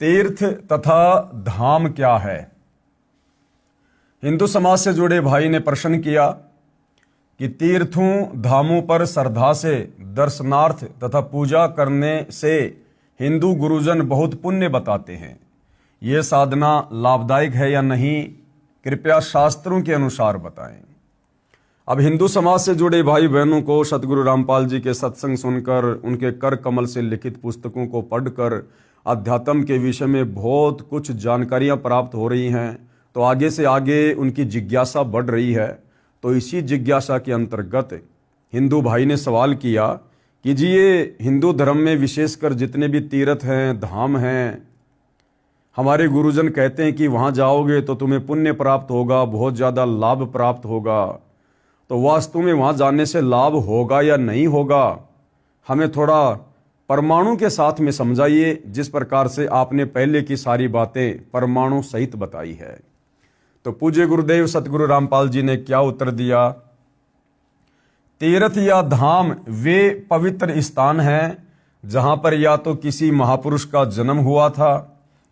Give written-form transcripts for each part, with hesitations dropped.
तीर्थ तथा धाम क्या है? हिंदू समाज से जुड़े भाई ने प्रश्न किया कि तीर्थों धामों पर श्रद्धा से दर्शनार्थ तथा पूजा करने से हिंदू गुरुजन बहुत पुण्य बताते हैं। ये साधना लाभदायक है या नहीं, कृपया शास्त्रों के अनुसार बताएं। अब हिंदू समाज से जुड़े भाई बहनों को सतगुरु रामपाल जी के सत्संग सुनकर, उनके कर कमल से लिखित पुस्तकों को पढ़कर अध्यात्म के विषय में बहुत कुछ जानकारियां प्राप्त हो रही हैं। तो आगे से आगे उनकी जिज्ञासा बढ़ रही है। तो इसी जिज्ञासा के अंतर्गत हिंदू भाई ने सवाल किया कि जी ये हिंदू धर्म में विशेषकर जितने भी तीर्थ हैं, धाम हैं, हमारे गुरुजन कहते हैं कि वहाँ जाओगे तो तुम्हें पुण्य प्राप्त होगा, बहुत ज़्यादा लाभ प्राप्त होगा। तो वास्तव में वहाँ जाने से लाभ होगा या नहीं होगा, हमें थोड़ा परमाणु के साथ में समझाइए, जिस प्रकार से आपने पहले की सारी बातें परमाणु सहित बताई है। तो पूज्य गुरुदेव सतगुरु रामपाल जी ने क्या उत्तर दिया? तीर्थ या धाम वे पवित्र स्थान हैं जहां पर या तो किसी महापुरुष का जन्म हुआ था,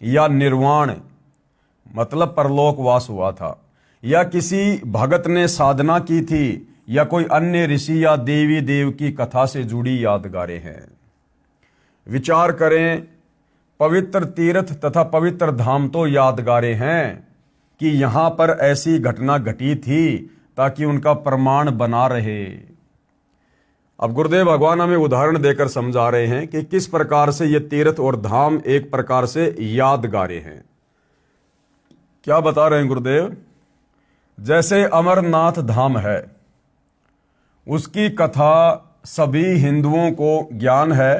या निर्वाण मतलब परलोकवास हुआ था, या किसी भगत ने साधना की थी, या कोई अन्य ऋषि या देवी देव की कथा से जुड़ी यादगारें हैं। विचार करें, पवित्र तीर्थ तथा पवित्र धाम तो यादगारें हैं कि यहां पर ऐसी घटना घटी थी ताकि उनका प्रमाण बना रहे। अब गुरुदेव भगवान हमें उदाहरण देकर समझा रहे हैं कि किस प्रकार से ये तीर्थ और धाम एक प्रकार से यादगारें हैं। क्या बता रहे हैं गुरुदेव? जैसे अमरनाथ धाम है, उसकी कथा सभी हिंदुओं को ज्ञान है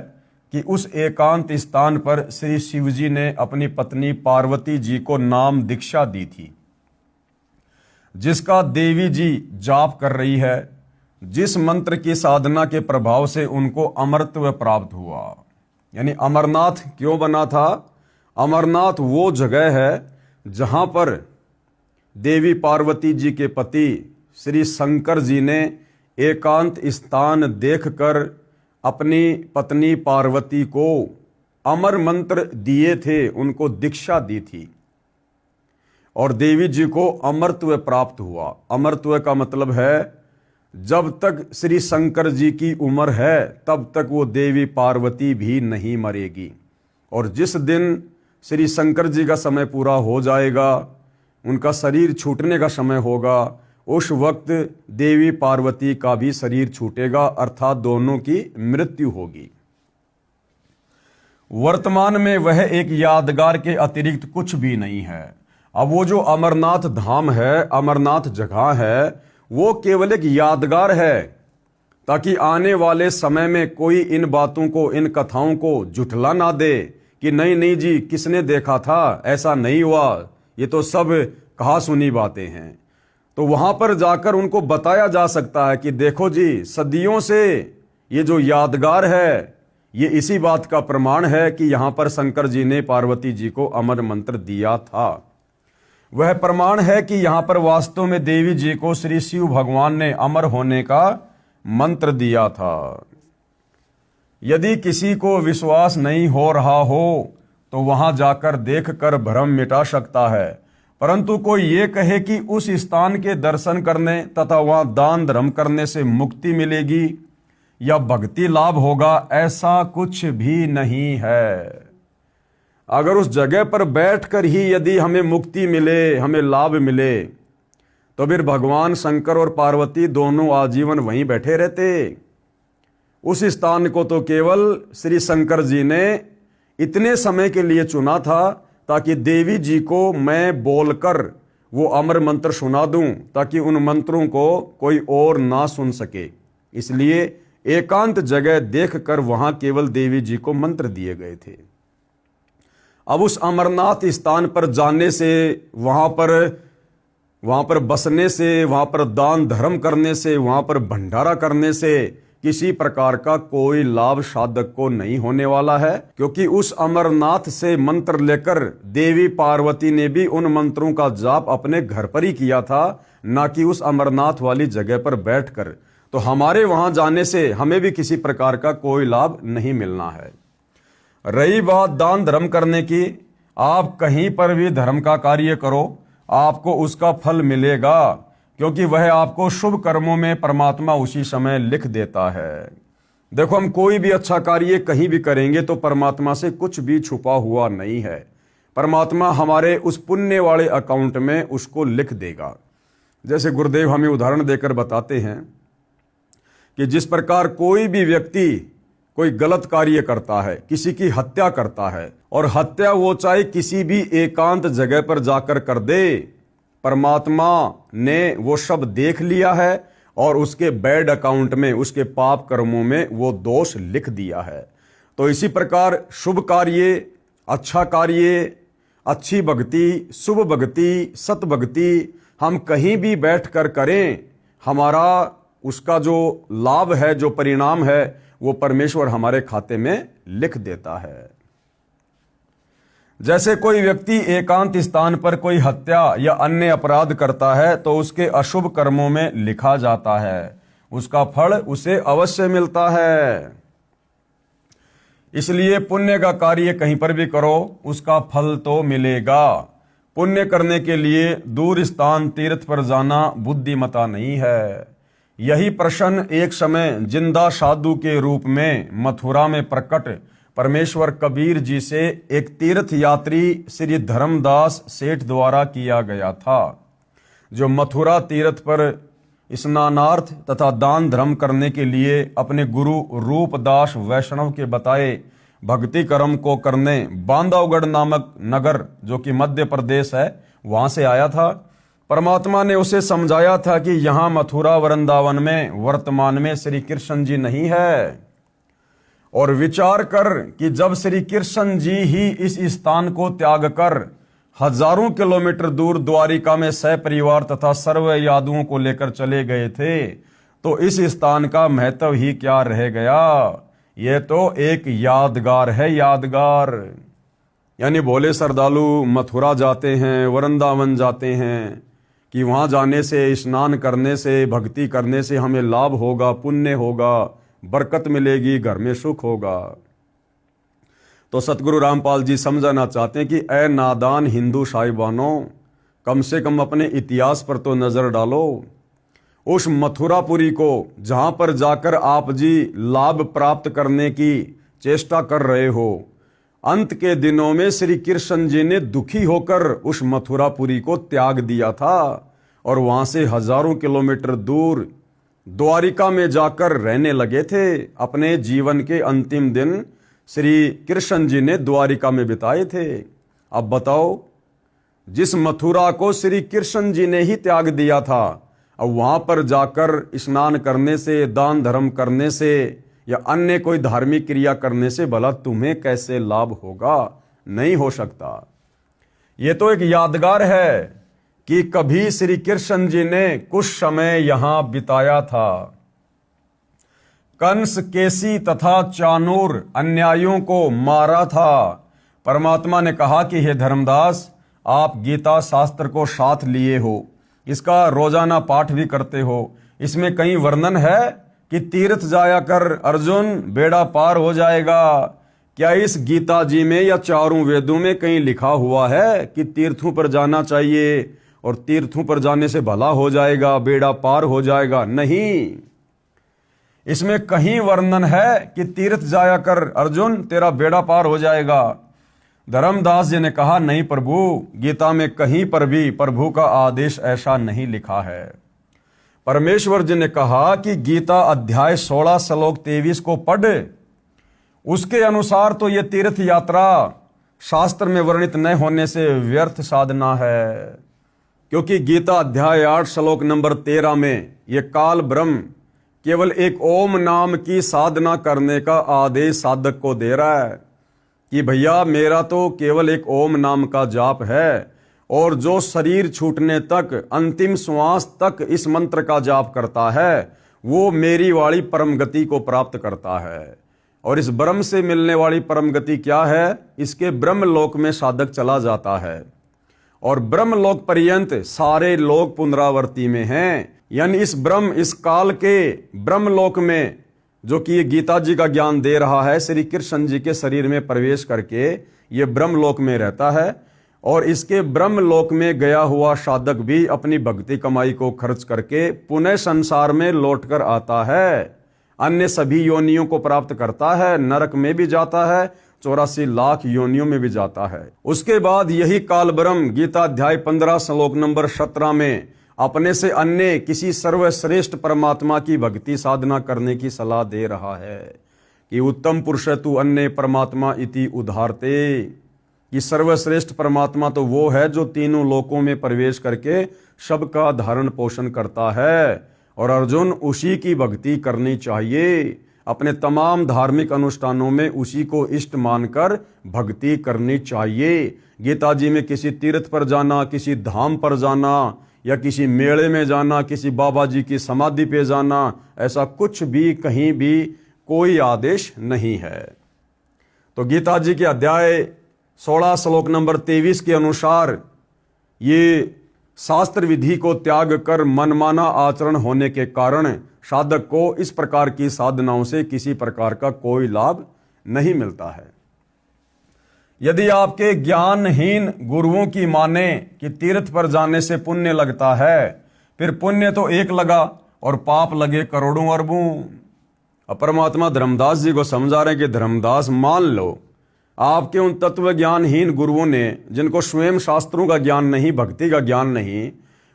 कि उस एकांत स्थान पर श्री शिव जी ने अपनी पत्नी पार्वती जी को नाम दीक्षा दी थी, जिसका देवी जी जाप कर रही है, जिस मंत्र की साधना के प्रभाव से उनको अमरत्व प्राप्त हुआ। यानी अमरनाथ क्यों बना था? अमरनाथ वो जगह है जहां पर देवी पार्वती जी के पति श्री शंकर जी ने एकांत स्थान देखकर अपनी पत्नी पार्वती को अमर मंत्र दिए थे, उनको दीक्षा दी थी, और देवी जी को अमरत्व प्राप्त हुआ। अमरत्व का मतलब है जब तक श्री शंकर जी की उम्र है तब तक वो देवी पार्वती भी नहीं मरेगी, और जिस दिन श्री शंकर जी का समय पूरा हो जाएगा, उनका शरीर छूटने का समय होगा, उस वक्त देवी पार्वती का भी शरीर छूटेगा, अर्थात दोनों की मृत्यु होगी। वर्तमान में वह एक यादगार के अतिरिक्त कुछ भी नहीं है। अब वो जो अमरनाथ धाम है, अमरनाथ जगह है, वो केवल एक यादगार है ताकि आने वाले समय में कोई इन बातों को, इन कथाओं को जुटला ना दे कि नहीं नहीं जी किसने देखा था, ऐसा नहीं हुआ, ये तो सब कहा सुनी बातें हैं। तो वहां पर जाकर उनको बताया जा सकता है कि देखो जी, सदियों से ये जो यादगार है, ये इसी बात का प्रमाण है कि यहां पर शंकर जी ने पार्वती जी को अमर मंत्र दिया था। वह प्रमाण है कि यहां पर वास्तव में देवी जी को श्री शिव भगवान ने अमर होने का मंत्र दिया था। यदि किसी को विश्वास नहीं हो रहा हो तो वहां जाकर देखकर भ्रम मिटा सकता है, परंतु कोई ये कहे कि उस स्थान के दर्शन करने तथा वहां दान धर्म करने से मुक्ति मिलेगी या भक्ति लाभ होगा, ऐसा कुछ भी नहीं है। अगर उस जगह पर बैठकर ही यदि हमें मुक्ति मिले, हमें लाभ मिले, तो फिर भगवान शंकर और पार्वती दोनों आजीवन वहीं बैठे रहते। उस स्थान को तो केवल श्री शंकर जी ने इतने समय के लिए चुना था ताकि देवी जी को मैं बोलकर वो अमर मंत्र सुना दूं, ताकि उन मंत्रों को कोई और ना सुन सके। इसलिए एकांत जगह देखकर वहां केवल देवी जी को मंत्र दिए गए थे। अब उस अमरनाथ स्थान पर जाने से, वहां पर बसने से, वहां पर दान धर्म करने से, वहां पर भंडारा करने से किसी प्रकार का कोई लाभ साधक को नहीं होने वाला है, क्योंकि उस अमरनाथ से मंत्र लेकर देवी पार्वती ने भी उन मंत्रों का जाप अपने घर पर ही किया था, ना कि उस अमरनाथ वाली जगह पर बैठकर। तो हमारे वहां जाने से हमें भी किसी प्रकार का कोई लाभ नहीं मिलना है। रही बात दान धर्म करने की, आप कहीं पर भी धर्म का कार्य करो, आपको उसका फल मिलेगा, क्योंकि वह आपको शुभ कर्मों में परमात्मा उसी समय लिख देता है। देखो, हम कोई भी अच्छा कार्य कहीं भी करेंगे तो परमात्मा से कुछ भी छुपा हुआ नहीं है। परमात्मा हमारे उस पुण्य वाले अकाउंट में उसको लिख देगा। जैसे गुरुदेव हमें उदाहरण देकर बताते हैं कि जिस प्रकार कोई भी व्यक्ति कोई गलत कार्य करता है, किसी की हत्या करता है, और हत्या वो चाहे किसी भी एकांत जगह पर जाकर कर दे, परमात्मा ने वो सब देख लिया है और उसके बैड अकाउंट में, उसके पाप कर्मों में वो दोष लिख दिया है। तो इसी प्रकार शुभ कार्य, अच्छा कार्य, अच्छी भक्ति, शुभ भक्ति, सत भक्ति हम कहीं भी बैठकर करें, हमारा उसका जो लाभ है, जो परिणाम है, वो परमेश्वर हमारे खाते में लिख देता है। जैसे कोई व्यक्ति एकांत स्थान पर कोई हत्या या अन्य अपराध करता है तो उसके अशुभ कर्मों में लिखा जाता है, उसका फल उसे अवश्य मिलता है। इसलिए पुण्य का कार्य कहीं पर भी करो, उसका फल तो मिलेगा। पुण्य करने के लिए दूर स्थान तीर्थ पर जाना बुद्धिमता नहीं है। यही प्रश्न एक समय जिंदा साधु के रूप में मथुरा में प्रकट परमेश्वर कबीर जी से एक तीर्थ यात्री श्री धर्मदास सेठ द्वारा किया गया था, जो मथुरा तीर्थ पर स्नानार्थ तथा दान धर्म करने के लिए अपने गुरु रूपदास वैष्णव के बताए भक्ति कर्म को करने बांधवगढ़ नामक नगर, जो कि मध्य प्रदेश है, वहां से आया था। परमात्मा ने उसे समझाया था कि यहां मथुरा वृंदावन में वर्तमान में श्री कृष्ण जी नहीं है, और विचार कर कि जब श्री कृष्ण जी ही इस स्थान को त्याग कर हजारों किलोमीटर दूर द्वारिका में सपरिवार तथा सर्व यादुओं को लेकर चले गए थे, तो इस स्थान का महत्व ही क्या रह गया। यह तो एक यादगार है, यादगार। यानी भोले श्रद्धालु मथुरा जाते हैं, वृंदावन जाते हैं कि वहां जाने से, स्नान करने से, भक्ति करने से हमें लाभ होगा, पुण्य होगा, बरकत मिलेगी, घर में सुख होगा। तो सतगुरु रामपाल जी समझाना चाहते हैं कि ए नादान हिंदू साहिबानों, कम से कम अपने इतिहास पर तो नजर डालो। उस मथुरापुरी को जहां पर जाकर आप जी लाभ प्राप्त करने की चेष्टा कर रहे हो, अंत के दिनों में श्री कृष्ण जी ने दुखी होकर उस मथुरापुरी को त्याग दिया था और वहां से हजारों किलोमीटर दूर द्वारिका में जाकर रहने लगे थे। अपने जीवन के अंतिम दिन श्री कृष्ण जी ने द्वारिका में बिताए थे। अब बताओ, जिस मथुरा को श्री कृष्ण जी ने ही त्याग दिया था, अब वहां पर जाकर स्नान करने से, दान धर्म करने से या अन्य कोई धार्मिक क्रिया करने से भला तुम्हें कैसे लाभ होगा? नहीं हो सकता। ये तो एक यादगार है कि कभी श्री कृष्ण जी ने कुछ समय यहां बिताया था। कंस, केसी तथा चाणूर अन्यायियों को मारा था। परमात्मा ने कहा कि हे धर्मदास, आप गीता शास्त्र को साथ लिए हो, इसका रोजाना पाठ भी करते हो, इसमें कहीं वर्णन है कि तीर्थ जाया कर अर्जुन बेड़ा पार हो जाएगा? क्या इस गीता जी में या चारों वेदों में कहीं लिखा हुआ है कि तीर्थों पर जाना चाहिए और तीर्थों पर जाने से भला हो जाएगा, बेड़ा पार हो जाएगा? नहीं, इसमें कहीं वर्णन है कि तीर्थ जाया कर अर्जुन, तेरा बेड़ा पार हो जाएगा। धर्मदास जी ने कहा, नहीं प्रभु, गीता में कहीं पर भी प्रभु का आदेश ऐसा नहीं लिखा है। परमेश्वर जी ने कहा कि गीता अध्याय 16 श्लोक 23 को पढ़, उसके अनुसार तो ये तीर्थ यात्रा शास्त्र में वर्णित न होने से व्यर्थ साधना है। क्योंकि गीता अध्याय 8 श्लोक नंबर 13 में ये काल ब्रह्म केवल एक ओम नाम की साधना करने का आदेश साधक को दे रहा है कि भैया मेरा तो केवल एक ओम नाम का जाप है, और जो शरीर छूटने तक, अंतिम श्वास तक इस मंत्र का जाप करता है, वो मेरी वाली परम गति को प्राप्त करता है। और इस ब्रह्म से मिलने वाली परम गति क्या है? इसके ब्रह्म लोक में साधक चला जाता है, और ब्रह्म लोक पर्यंत सारे लोग पुनरावर्ती में हैं। यानी इस ब्रह्म, इस काल के ब्रह्म लोक में जो कि ये गीता जी का ज्ञान दे रहा है, श्री कृष्ण जी के शरीर में प्रवेश करके ये ब्रह्मलोक में रहता है और इसके ब्रह्मलोक में गया हुआ साधक भी अपनी भक्ति कमाई को खर्च करके पुनः संसार में लौटकर आता है, अन्य सभी योनियों को प्राप्त करता है, नरक में भी जाता है, 84 लाख योनियों में भी जाता है। उसके बाद यही काल ब्रह्म गीता अध्याय 15 श्लोक नंबर 17 में अपने से अन्य किसी सर्वश्रेष्ठ परमात्मा की भक्ति साधना करने की सलाह दे रहा है कि उत्तम पुरुष तु अन्य परमात्मा इति उदाहरते, कि सर्वश्रेष्ठ परमात्मा तो वो है जो तीनों लोकों में प्रवेश करके सबका धारण पोषण करता है, और अर्जुन उसी की भक्ति करनी चाहिए। अपने तमाम धार्मिक अनुष्ठानों में उसी को इष्ट मानकर भक्ति करनी चाहिए। गीता जी में किसी तीर्थ पर जाना, किसी धाम पर जाना या किसी मेले में जाना, किसी बाबा जी की समाधि पे जाना, ऐसा कुछ भी कहीं भी कोई आदेश नहीं है। तो गीता जी के अध्याय 16 श्लोक नंबर 23 के अनुसार ये शास्त्र विधि को त्याग कर मनमाना आचरण होने के कारण साधक को इस प्रकार की साधनाओं से किसी प्रकार का कोई लाभ नहीं मिलता है। यदि आपके ज्ञानहीन गुरुओं की माने कि तीर्थ पर जाने से पुण्य लगता है, फिर पुण्य तो एक लगा और पाप लगे करोड़ों अरबों। परमात्मा धर्मदास जी को समझा रहे हैं कि धर्मदास मान लो, आपके उन तत्व ज्ञानहीन गुरुओं ने, जिनको स्वयं शास्त्रों का ज्ञान नहीं, भक्ति का ज्ञान नहीं,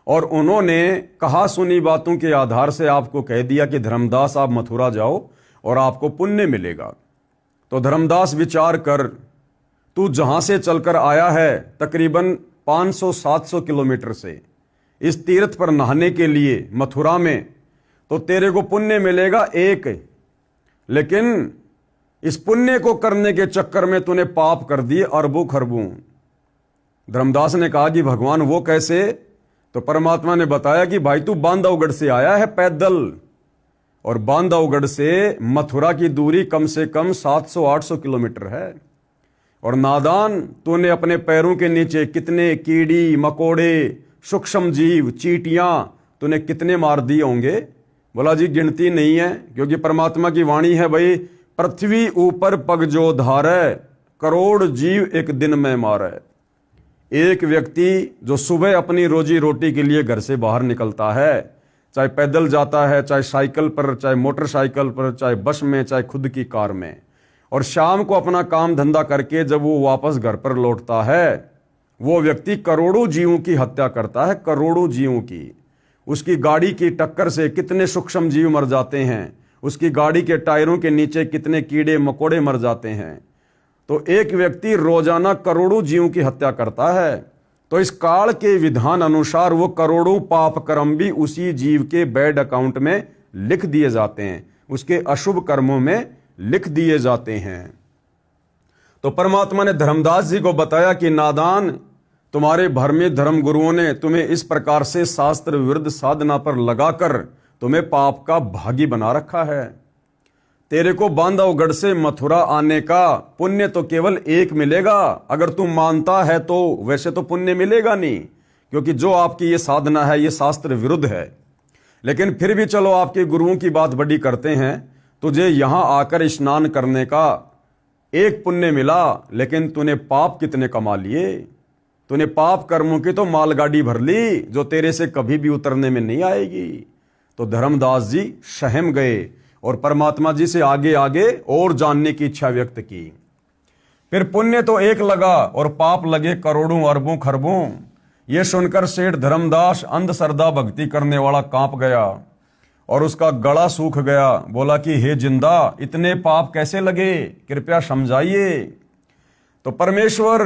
और उन्होंने कहा सुनी बातों के आधार से आपको कह दिया कि धर्मदास आप मथुरा जाओ और आपको पुण्य मिलेगा। तो धर्मदास विचार कर, तू जहां से चलकर आया है तकरीबन 500-700 किलोमीटर से इस तीर्थ पर नहाने के लिए मथुरा में, तो तेरे को पुण्य मिलेगा एक, लेकिन इस पुण्य को करने के चक्कर में तूने पाप कर दिए अरबों खरबों। धर्मदास ने कहा कि भगवान वो कैसे? तो परमात्मा ने बताया कि भाई तू बांधवगढ़ से आया है पैदल, और बांधवगढ़ से मथुरा की दूरी कम से कम 700-800 किलोमीटर है, और नादान तूने अपने पैरों के नीचे कितने कीड़ी मकोड़े, सूक्ष्म जीव, चींटियां तूने कितने मार दिए होंगे? बोला जी गिनती नहीं है, क्योंकि परमात्मा की वाणी है, भाई पृथ्वी ऊपर पग जो धारे, करोड़ जीव एक दिन में मारे। एक व्यक्ति जो सुबह अपनी रोजी रोटी के लिए घर से बाहर निकलता है, चाहे पैदल जाता है, चाहे साइकिल पर, चाहे मोटरसाइकिल पर, चाहे बस में, चाहे खुद की कार में, और शाम को अपना काम धंधा करके जब वो वापस घर पर लौटता है, वो व्यक्ति करोड़ों जीवों की हत्या करता है, करोड़ों जीवों की। उसकी गाड़ी की टक्कर से कितने सूक्ष्म जीव मर जाते हैं, उसकी गाड़ी के टायरों के नीचे कितने कीड़े मकोड़े मर जाते हैं। तो एक व्यक्ति रोजाना करोड़ों जीवों की हत्या करता है, तो इस काल के विधान अनुसार वो करोड़ों पाप कर्म भी उसी जीव के बैड अकाउंट में लिख दिए जाते हैं, उसके अशुभ कर्मों में लिख दिए जाते हैं। तो परमात्मा ने धर्मदास जी को बताया कि नादान, तुम्हारे भ्रमी धर्म गुरुओं ने तुम्हें इस प्रकार से शास्त्र विरुद्ध साधना पर लगाकर तुम्हें पाप का भागी बना रखा है। तेरे को बांधवगढ़ से मथुरा आने का पुण्य तो केवल एक मिलेगा, अगर तुम मानता है तो। वैसे तो पुण्य मिलेगा नहीं, क्योंकि जो आपकी ये साधना है ये शास्त्र विरुद्ध है। लेकिन फिर भी चलो आपके गुरुओं की बात बड़ी करते हैं। तुझे यहां आकर स्नान करने का एक पुण्य मिला, लेकिन तूने पाप कितने कमा लिए। तूने पाप कर्मों की तो मालगाड़ी भर ली, जो तेरे से कभी भी उतरने में नहीं आएगी। तो धर्मदास जी सहम गए और परमात्मा जी से आगे आगे और जानने की इच्छा व्यक्त की। फिर पुण्य तो एक लगा और पाप लगे करोड़ों अरबों खरबों। ये सुनकर सेठ धर्मदास अंधश्रद्धा भक्ति करने वाला कांप गया और उसका गला सूख गया। बोला कि हे जिंदा, इतने पाप कैसे लगे, कृपया समझाइए। तो परमेश्वर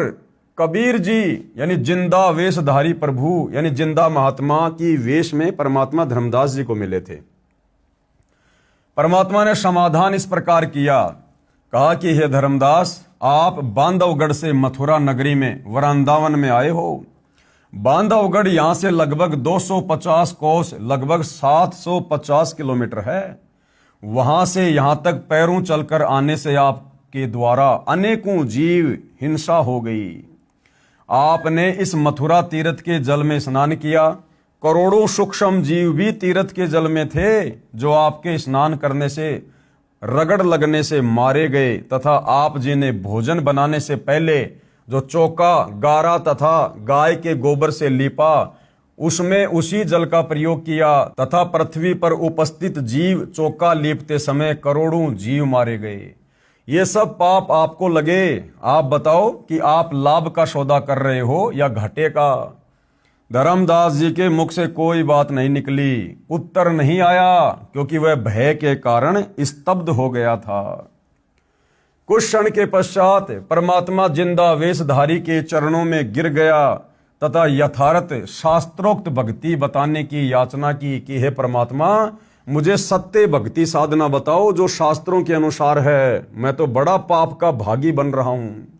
कबीर जी यानी जिंदा वेशधारी प्रभु यानी जिंदा महात्मा की वेश में परमात्मा धर्मदास जी को मिले थे। परमात्मा ने समाधान इस प्रकार किया, कहा कि हे धर्मदास, आप बांधवगढ़ से मथुरा नगरी में वृंदावन में आए हो। बांधवगढ़ यहां से लगभग 250 कोस, लगभग 750 किलोमीटर है। वहां से यहां तक पैरों चलकर आने से आपके द्वारा अनेकों जीव हिंसा हो गई। आपने इस मथुरा तीर्थ के जल में स्नान किया, करोड़ों सूक्ष्म जीव भी तीर्थ के जल में थे, जो आपके स्नान करने से रगड़ लगने से मारे गए तथा आप जी ने भोजन बनाने से पहले जो चौका गारा तथा गाय के गोबर से लीपा उसमें उसी जल का प्रयोग किया तथा पृथ्वी पर उपस्थित जीव चौका लीपते समय करोड़ों जीव मारे गए। ये सब पाप आपको लगे, आप बताओ कि आप लाभ का सौदा कर रहे हो या घाटे का। धर्मदास जी के मुख से कोई बात नहीं निकली, उत्तर नहीं आया, क्योंकि वह भय के कारण स्तब्ध हो गया था। कुछ क्षण के पश्चात परमात्मा जिंदा वेशधारी के चरणों में गिर गया तथा यथार्थ शास्त्रोक्त भक्ति बताने की याचना की कि हे परमात्मा, मुझे सत्य भक्ति साधना बताओ जो शास्त्रों के अनुसार है, मैं तो बड़ा पाप का भागी बन रहा हूं।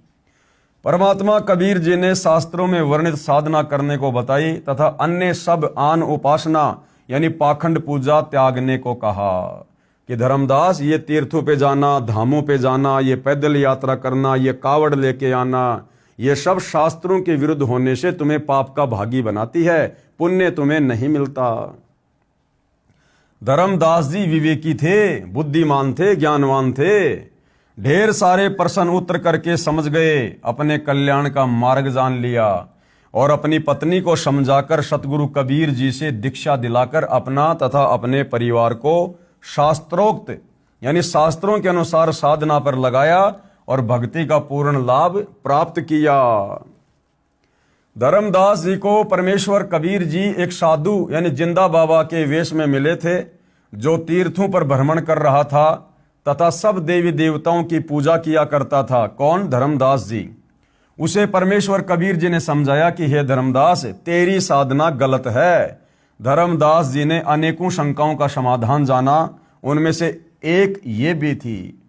परमात्मा कबीर जी ने शास्त्रों में वर्णित साधना करने को बताई तथा अन्य सब आन उपासना यानी पाखंड पूजा त्यागने को कहा कि धर्मदास, ये तीर्थों पे जाना, धामों पे जाना, ये पैदल यात्रा करना, ये कावड़ लेके आना, ये सब शास्त्रों के विरुद्ध होने से तुम्हें पाप का भागी बनाती है, पुण्य तुम्हें नहीं मिलता। धर्मदास जी विवेकी थे, बुद्धिमान थे, ज्ञानवान थे, ढेर सारे प्रश्न उत्तर करके समझ गए, अपने कल्याण का मार्ग जान लिया और अपनी पत्नी को समझाकर सतगुरु कबीर जी से दीक्षा दिलाकर अपना तथा अपने परिवार को शास्त्रोक्त यानी शास्त्रों के अनुसार साधना पर लगाया और भक्ति का पूर्ण लाभ प्राप्त किया। धर्मदास जी को परमेश्वर कबीर जी एक साधु यानी जिंदा बाबा के वेश में मिले थे, जो तीर्थों पर भ्रमण कर रहा था तथा सब देवी देवताओं की पूजा किया करता था। कौन? धर्मदास जी। उसे परमेश्वर कबीर जी ने समझाया कि हे धर्मदास, तेरी साधना गलत है। धर्मदास जी ने अनेकों शंकाओं का समाधान जाना, उनमें से एक ये भी थी